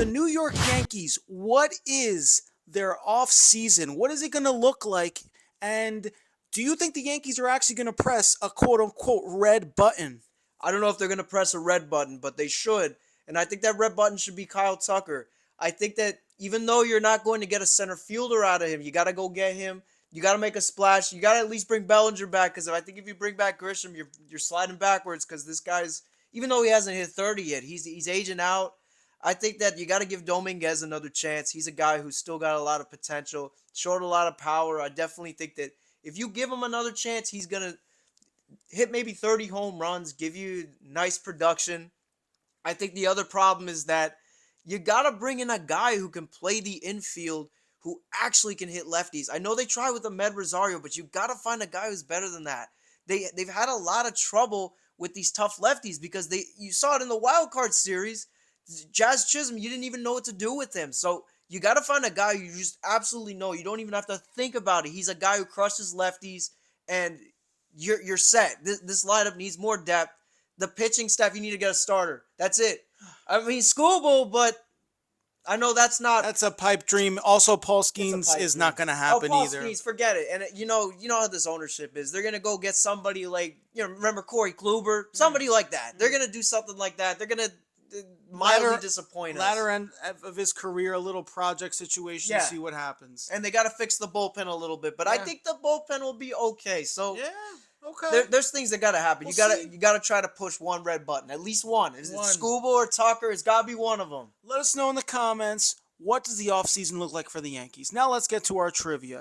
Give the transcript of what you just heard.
the New York Yankees, what is their off season? What is it going to look like? And do you think the Yankees are actually going to press a quote unquote red button? I don't know if they're going to press a red button, but they should. And I think that red button should be Kyle Tucker. I think that even though you're not going to get a center fielder out of him, you got to go get him. You got to make a splash. You got to at least bring Bellinger back because I think if you bring back Grisham, you're sliding backwards because this guy's, even though he hasn't hit 30 yet, he's aging out. I think that you got to give Dominguez another chance. He's a guy who's still got a lot of potential, showed a lot of power. I definitely think that if you give him another chance, he's going to hit maybe 30 home runs, give you nice production. I think the other problem is that you got to bring in a guy who can play the infield, who actually can hit lefties. I know they try with Ahmed Rosario, but you got to find a guy who's better than that. They've had a lot of trouble with these tough lefties because you saw it in the wild card series. Jazz Chisholm, you didn't even know what to do with him. So you got to find a guy you just absolutely know. You don't even have to think about it. He's a guy who crushes lefties, and you're set. This lineup needs more depth. The pitching staff, you need to get a starter. That's it. I mean, Skubal, but I know that's not. That's a pipe dream. Also, Paul It's a Skeens pipe is dream. not going to happen Paul either. Skeens, forget it. And you know how this ownership is. They're gonna go get somebody like remember Corey Kluber, somebody like that. They're gonna do something like that. They're gonna mildly disappoint us. Latter end of his career, a little project situation to see what happens. And they got to fix the bullpen a little bit, but I think the bullpen will be okay. So yeah, okay. there's things that got to happen. You got to try to push one red button, at least one. Is it Skubal or Tucker? It's got to be one of them. Let us know in the comments, what does the offseason look like for the Yankees? Now let's get to our trivia.